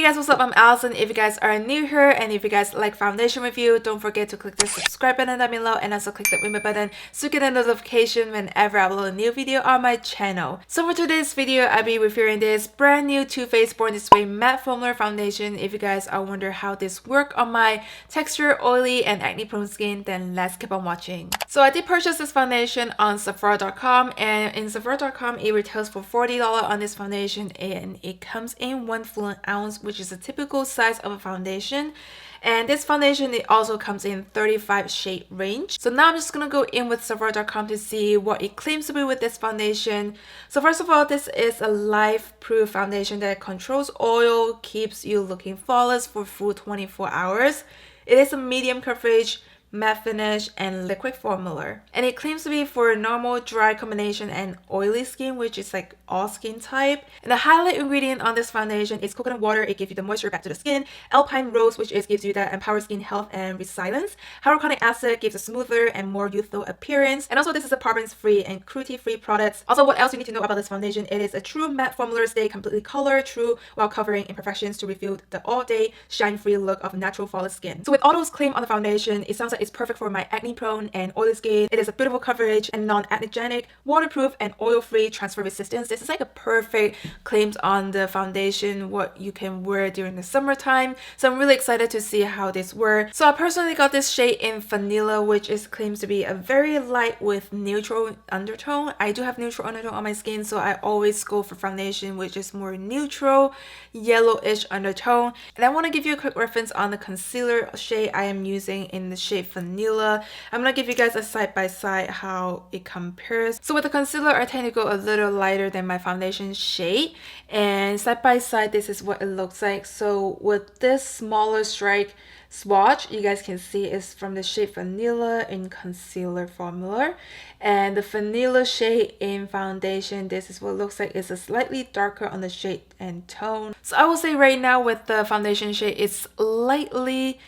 guys, what's up? I'm Alison. If you guys are new here and if you guys like foundation review, don't forget to click the subscribe button down below and also click the ring button so you get a notification whenever I upload a new video on my channel. So for today's video, I'll be reviewing this brand new Too Faced Born This Way matte formula foundation. If you guys are wondering how this works on my texture, oily and acne prone skin, then let's keep on watching. So I did purchase this foundation on Sephora.com, and in Sephora.com it retails for $40 on this foundation, and it comes in 1 fluid ounce, which is a typical size of a foundation. And this foundation, it also comes in 35 shade range. So now I'm just gonna go in with Sephora.com to see what it claims to be with this foundation. So first of all, this is a life-proof foundation that controls oil, keeps you looking flawless for full 24 hours. It is a medium coverage, matte finish and liquid formula, and it claims to be for normal, dry combination and oily skin, which is like all skin type. And the highlight ingredient on this foundation is coconut water. It gives you the moisture back to the skin. Alpine rose, which gives you that empowered skin health and resilience. Hyaluronic acid gives a smoother and more youthful appearance. And also this is a parabens free and cruelty free product. Also, what else you need to know about this foundation? It is a true matte formula, stay completely color true while covering imperfections to reveal the all day shine free look of natural flawless skin. So with all those claims on the foundation, it sounds like it's perfect for my acne prone and oily skin. It is a beautiful coverage and non-acnegenic, waterproof and oil free, transfer resistance. This is like a perfect claims on the foundation, what you can wear during the summertime. So I'm really excited to see how this works. So I personally got this shade in vanilla, which is claims to be a very light with neutral undertone. I do have neutral undertone on my skin, so I always go for foundation which is more neutral, yellowish undertone. And I want to give you a quick reference on the concealer shade I am using in the shade vanilla. I'm gonna give you guys a side by side how it compares. So with the concealer, I tend to go a little lighter than my foundation shade, and side by side this is what it looks like. So with this smaller strike swatch, you guys can see is from the shade vanilla in concealer formula, and the vanilla shade in foundation, this is what it looks like. It's a slightly darker on the shade and tone. So I will say right now with the foundation shade, it's slightly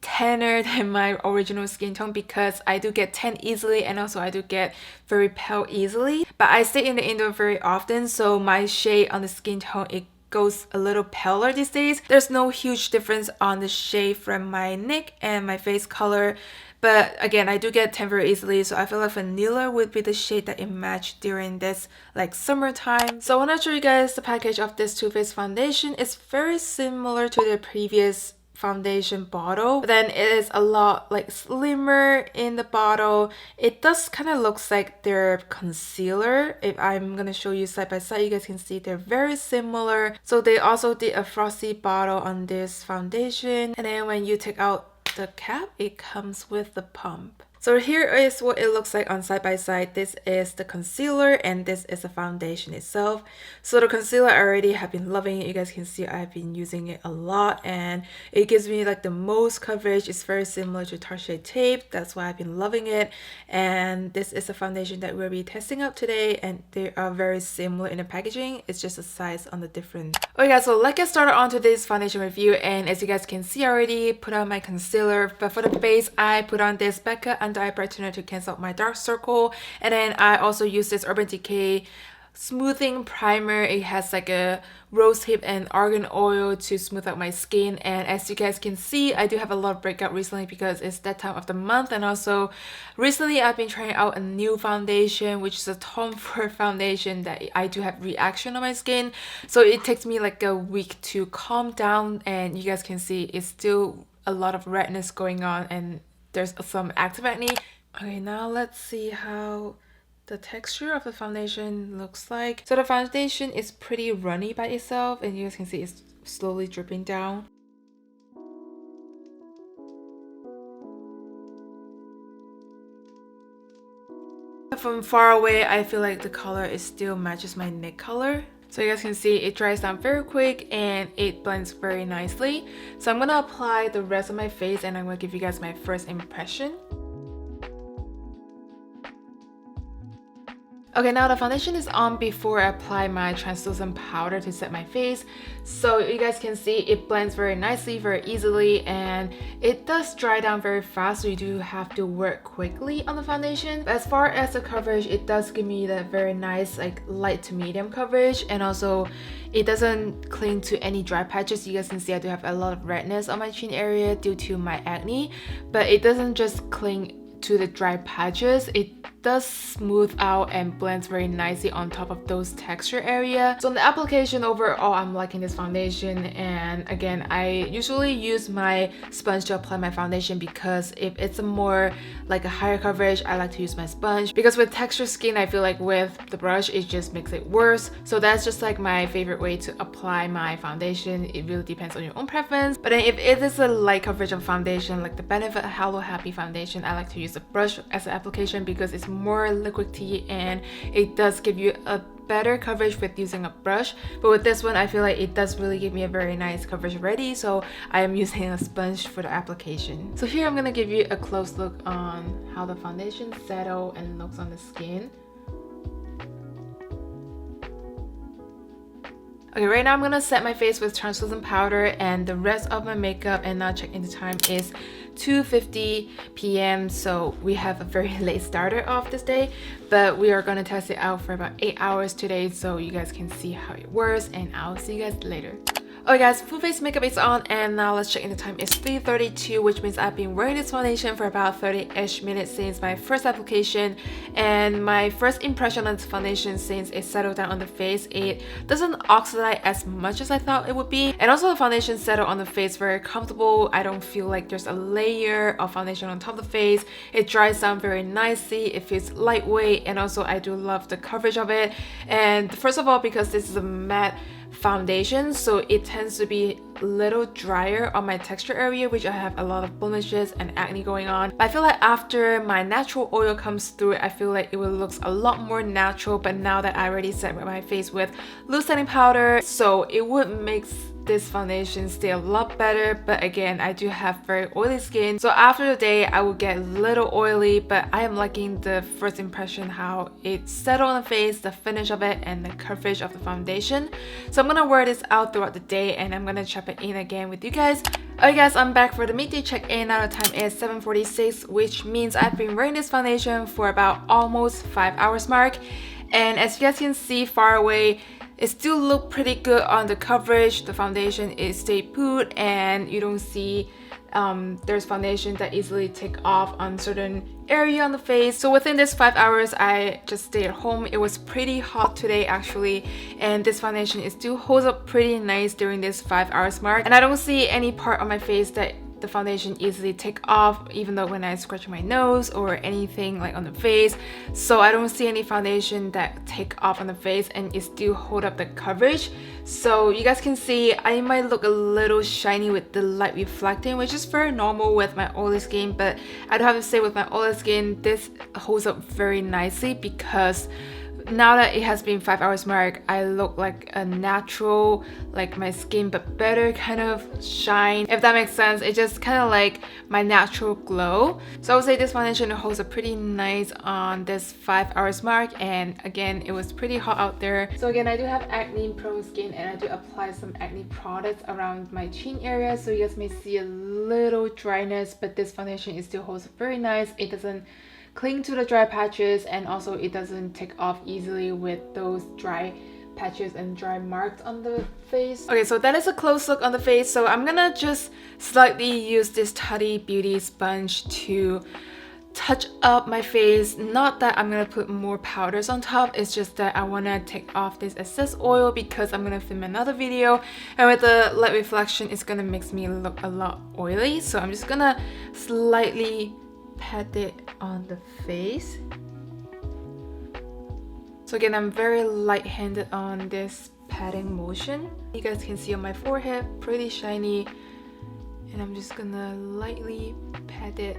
tanner than my original skin tone because I do get tan easily and also I do get very pale easily. But I stay in the indoor very often, so my shade on the skin tone, it goes a little paler these days. There's no huge difference on the shade from my neck and my face color. But again, I do get tan very easily, so I feel like vanilla would be the shade that it matched during this like summertime. So I want to show you guys the package of this Too Faced foundation. It's very similar to the previous foundation bottle, but then it is a lot like slimmer in the bottle. It does kind of looks like their concealer. If I'm gonna show you side by side, you guys can see they're very similar. So they also did a frosty bottle on this foundation, and then when you take out the cap, it comes with the pump. So here is what it looks like on side by side. This is the concealer and this is the foundation itself. So the concealer, I already have been loving it. You guys can see I've been using it a lot and it gives me like the most coverage. It's very similar to Tarte tape. That's why I've been loving it. And this is a foundation that we'll be testing out today, and they are very similar in the packaging. It's just a size on the different. Okay guys, so let's get started on today's foundation review. And as you guys can see, I already put on my concealer, but for the base I put on this BECCA under eye brightener to cancel out my dark circle, and then I also use this Urban Decay smoothing primer. It has like a rose hip and argan oil to smooth out my skin. And as you guys can see, I do have a lot of breakout recently because it's that time of the month, and also recently I've been trying out a new foundation which is a Tom Ford foundation that I do have reaction on my skin, so it takes me like a week to calm down, and you guys can see it's still a lot of redness going on and there's some active acne. Okay, now let's see how the texture of the foundation looks like. So the foundation is pretty runny by itself, and you guys can see it's slowly dripping down. From far away, I feel like the color is still matches my neck color. So you guys can see it dries down very quick and it blends very nicely. So I'm gonna apply the rest of my face and I'm gonna give you guys my first impression. Okay, now the foundation is on before I apply my translucent powder to set my face. So you guys can see it blends very nicely, very easily, and it does dry down very fast, so you do have to work quickly on the foundation. But as far as the coverage, it does give me that very nice like light to medium coverage, and also it doesn't cling to any dry patches. You guys can see I do have a lot of redness on my chin area due to my acne, but it doesn't just cling to the dry patches. It does smooth out and blends very nicely on top of those texture area. So on the application overall, I'm liking this foundation, and again, I usually use my sponge to apply my foundation because if it's a more like a higher coverage, I like to use my sponge, because with texture skin, I feel like with the brush it just makes it worse. So that's just like my favorite way to apply my foundation. It really depends on your own preference, but then if it is a light coverage of foundation like the Benefit Hello Happy foundation, I like to use a brush as an application because it's more liquidy and it does give you a better coverage with using a brush. But with this one, I feel like it does really give me a very nice coverage already, so I am using a sponge for the application. So here I'm gonna give you a close look on how the foundation settles and looks on the skin. Okay, right now I'm gonna set my face with translucent powder and the rest of my makeup, and now check in the time is 2:50 p.m. so we have a very late starter off this day, but we are gonna test it out for about 8 hours today so you guys can see how it works, and I'll see you guys later. Okay guys, full face makeup is on, and now let's check in the time. It's 3:32, which means I've been wearing this foundation for about 30-ish minutes since my first application. And my first impression on this foundation, since it settled down on the face, it doesn't oxidize as much as I thought it would be. And also the foundation settled on the face very comfortable. I don't feel like there's a layer of foundation on top of the face. It dries down very nicely, it feels lightweight, and also I do love the coverage of it. And first of all, because this is a matte foundation, so it tends to be a little drier on my texture area, which I have a lot of blemishes and acne going on. But I feel like after my natural oil comes through, I feel like it will look a lot more natural. But now that I already set my face with loose setting powder, so it would make this foundation stay a lot better. But again, I do have very oily skin, so after the day I will get a little oily, but I am liking the first impression, how it settled on the face, the finish of it, and the coverage of the foundation. So I'm gonna wear this out throughout the day, and I'm gonna check it in again with you guys. Okay guys, I'm back for the Midi Check A. Now the time is 7:46, which means I've been wearing this foundation for about almost 5 hours mark. And as you guys can see far away, it still look pretty good on the coverage. The foundation is stay put, and you don't see there's foundation that easily take off on certain area on the face. So within this 5 hours, I just stayed at home. It was pretty hot today actually, and this foundation it still holds up pretty nice during this 5 hours mark. And I don't see any part on my face that the foundation easily take off, even though when I scratch my nose or anything like on the face. So I don't see any foundation that take off on the face, and it still hold up the coverage. So you guys can see I might look a little shiny with the light reflecting, which is very normal with my oily skin, but I do have to say with my oily skin, this holds up very nicely, because now that it has been 5 hours mark, I look like a natural, like my skin but better kind of shine, if that makes sense. It's just kind of like my natural glow. So I would say this foundation holds up pretty nice on this 5 hours mark. And again, it was pretty hot out there. So again, I do have acne prone skin, and I do apply some acne products around my chin area, so you guys may see a little dryness, but this foundation it still holds up very nice. It doesn't cling to the dry patches, and also it doesn't take off easily with those dry patches and dry marks on the face. Okay, so that is a close look on the face. So I'm gonna just slightly use this Tati Beauty sponge to touch up my face. Not that I'm gonna put more powders on top, it's just that I wanna take off this excess oil because I'm gonna film another video, and with the light reflection it's gonna make me look a lot oily. So I'm just gonna slightly pat it on the face. So again, I'm very light-handed on this patting motion. You guys can see on my forehead, pretty shiny, and I'm just gonna lightly pat it.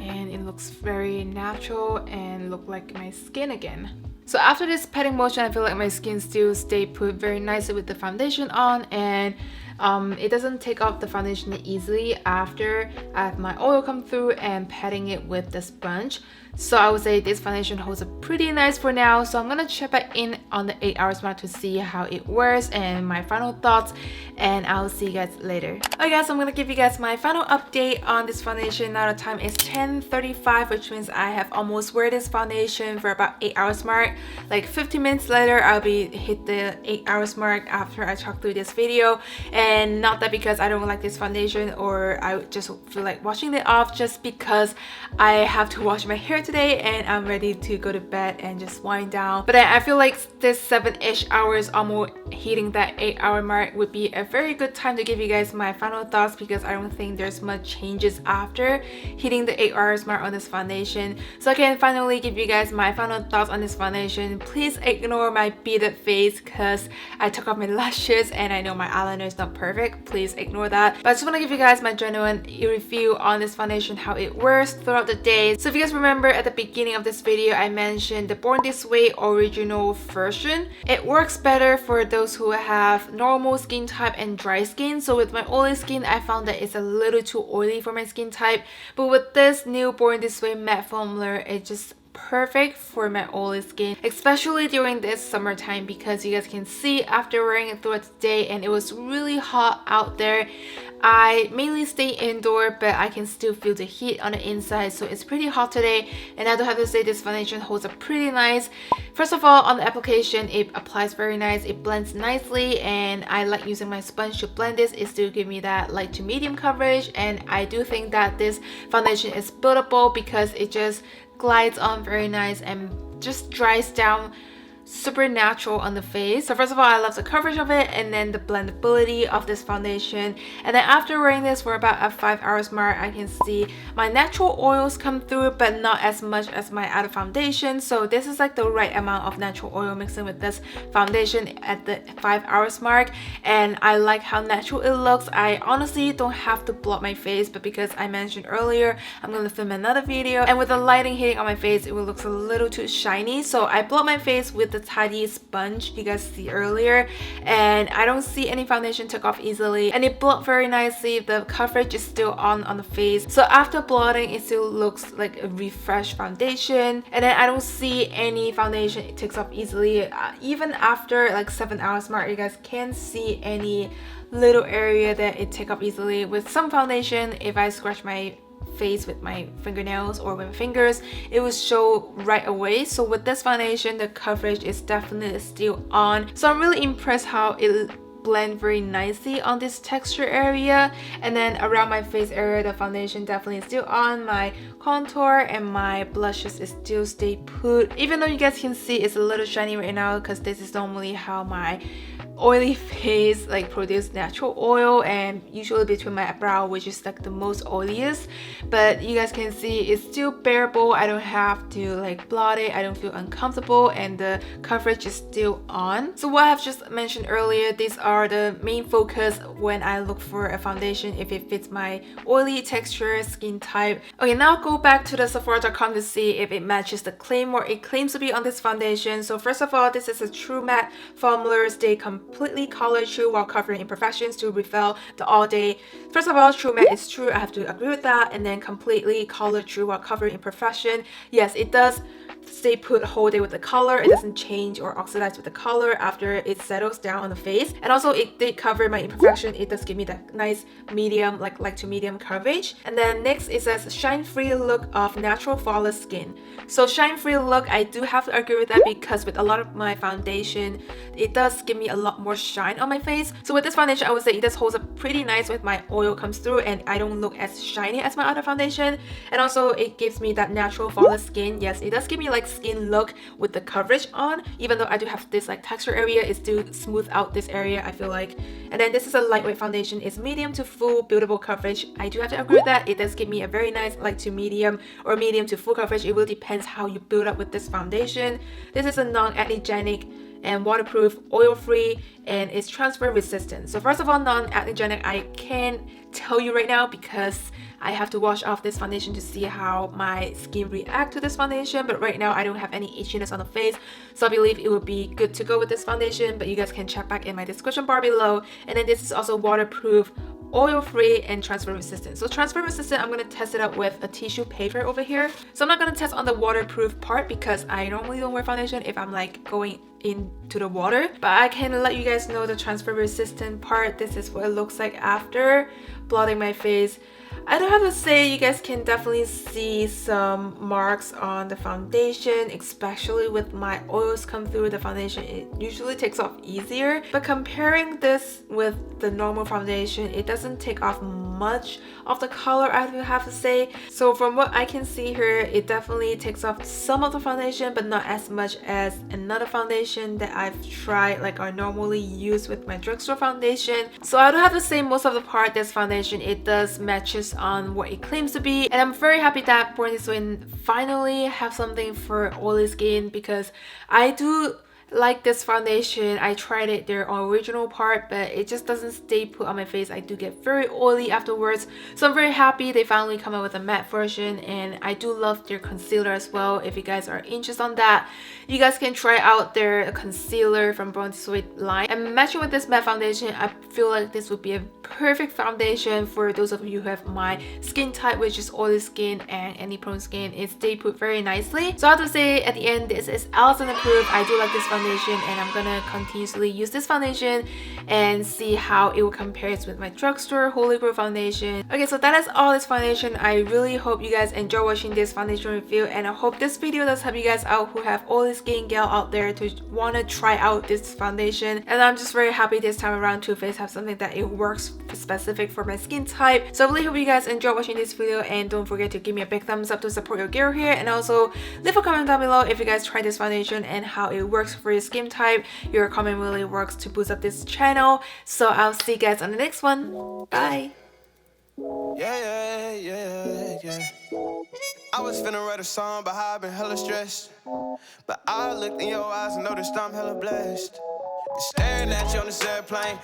And it looks very natural and look like my skin again. So after this patting motion, I feel like my skin still stay put very nicely with the foundation on, and It doesn't take off the foundation easily after I have my oil come through and patting it with the sponge. So I would say this foundation holds up pretty nice for now. So I'm gonna check back in on the 8 hours mark to see how it wears and my final thoughts, and I'll see you guys later. Okay guys, so I'm gonna give you guys my final update on this foundation. Now the time is 10:35, which means I have almost wear this foundation for about 8 hours mark. Like 15 minutes later, I'll be hit the 8 hours mark after I talk through this video. And not that because I don't like this foundation or I just feel like washing it off, just because I have to wash my hair today and I'm ready to go to bed and just wind down. But I feel like this 7-ish hours, almost hitting that 8-hour mark, would be a very good time to give you guys my final thoughts, because I don't think there's much changes after hitting the 8 hours mark on this foundation. So I can finally give you guys my final thoughts on this foundation. Please ignore my beaded face because I took off my lashes and I know my eyeliner is not perfect. Please ignore that. But I just want to give you guys my genuine review on this foundation, how it wears throughout the day. So if you guys remember, at the beginning of this video I mentioned the Born This Way original version. It works better for those who have normal skin type and dry skin. So with my oily skin, I found that it's a little too oily for my skin type, but with this new Born This Way matte formula, it just perfect for my oily skin, especially during this summertime, because you guys can see after wearing it throughout the day and it was really hot out there. I mainly stay indoor, but I can still feel the heat on the inside, so it's pretty hot today. And I do have to say this foundation holds up pretty nice. First of all, on the application, it applies very nice, it blends nicely, and I like using my sponge to blend this. It still gives me that light to medium coverage, and I do think that this foundation is buildable because it just glides on very nice and just dries down super natural on the face. So first of all, I love the coverage of it, and then the blendability of this foundation. And then after wearing this for about a 5 hours mark, I can see my natural oils come through, but not as much as my other foundation. So this is like the right amount of natural oil mixing with this foundation at the 5 hours mark, and I like how natural it looks. I honestly don't have to blot my face, but because I mentioned earlier I'm going to film another video, and with the lighting hitting on my face, it will look a little too shiny, so I blot my face with the tidy sponge you guys see earlier, and I don't see any foundation took off easily, and it blot very nicely. The coverage is still on the face, so after blotting it still looks like a refreshed foundation, and then I don't see any foundation it takes off easily. Even after like 7 hours mark, you guys can't see any little area that it take off easily. With some foundation, if I scratch my face with my fingernails or with my fingers, it will show right away. So with this foundation, the coverage is definitely still on. So I'm really impressed how it blend very nicely on this texture area, and then around my face area, the foundation definitely is still on. My contour and my blushes is still stay put, even though you guys can see it's a little shiny right now, because this is normally how my oily face like produce natural oil, and usually between my brow, which is like the most oiliest. But you guys can see it's still bearable. I don't have to like blot it, I don't feel uncomfortable, and the coverage is still on. So what I've just mentioned earlier, these are the main focus when I look for a foundation, if it fits my oily texture skin type. Okay, now go back to the Sephora.com to see if it matches the claim or it claims to be on this foundation. So first of all, this is a true matte formula. Stay completely color true while covering imperfections to reveal the all day. First of all, true matte is true, I have to agree with that. And then completely color true while covering imperfection. Yes, it does stay put whole day with the color. It doesn't change or oxidize with the color after it settles down on the face. And also it did cover my imperfection. It does give me that nice medium, like light to medium coverage. And then next it says shine free look of natural flawless skin. So shine free look, I do have to agree with that, because with a lot of my foundation, it does give me a lot more shine on my face. So with this foundation, I would say it does hold up pretty nice with my oil comes through, and I don't look as shiny as my other foundation. And also it gives me that natural flawless skin. Yes, it does give me like skin look with the coverage on, even though I do have this like texture area, it still smooth out this area, I feel like. And then this is a lightweight foundation. It's medium to full buildable coverage. I do have to agree with that. It does give me a very nice light to medium or medium to full coverage. It really depends how you build up with this foundation. This is a non-acnegenic and waterproof, oil-free, and it's transfer resistant. So first of all, non-acnegenic, I can't tell you right now because I have to wash off this foundation to see how my skin react to this foundation, but right now I don't have any itchiness on the face, so I believe it would be good to go with this foundation, but you guys can check back in my description bar below. And then this is also waterproof, oil-free, and transfer resistant. So transfer resistant, I'm going to test it out with a tissue paper over here. So I'm not going to test on the waterproof part because I normally don't wear foundation if I'm like going into the water, but I can let you guys know the transfer resistant part. This is what it looks like after blotting my face. I don't have to say, you guys can definitely see some marks on the foundation, especially with my oils come through the foundation. It usually takes off easier, but comparing this with the normal foundation, it doesn't take off much of the color, I have to say. So from what I can see here, it definitely takes off some of the foundation, but not as much as another foundation that I've tried, like I normally use with my drugstore foundation. So I don't have to say, most of the part, this foundation, it does matches on what it claims to be, and I'm very happy that Born This Way finally have something for oily skin, because I do like this foundation. I tried it, their original part, but it just doesn't stay put on my face. I do get very oily afterwards, so I'm very happy they finally come out with a matte version. And I do love their concealer as well. If you guys are interested on that, you guys can try out their concealer from Born This Way line. And matching with this matte foundation, I feel like this would be a perfect foundation for those of you who have my skin type, which is oily skin and acne prone skin. It stay put very nicely. So I have to say, at the end, this is Alison approved. I do like this foundation, and I'm gonna continuously use this foundation and see how it will compare with my drugstore Holy Grail foundation. Okay, so that is all this foundation. I really hope you guys enjoy watching this foundation review, and I hope this video does help you guys out who have oily skin gal out there to want to try out this foundation. And I'm just very happy this time around Too Faced have something that it works specific for my skin type. So I really hope you guys enjoy watching this video, and don't forget to give me a big thumbs up to support your girl here, and also leave a comment down below if you guys try this foundation and how it works for your skin type. Your comment really works to boost up this channel. So I'll see you guys on the next one. Bye. Yeah. I was finna write a song about how I've been hella stressed, but I looked in your eyes and noticed I'm hella blessed. Staring at you on this airplane.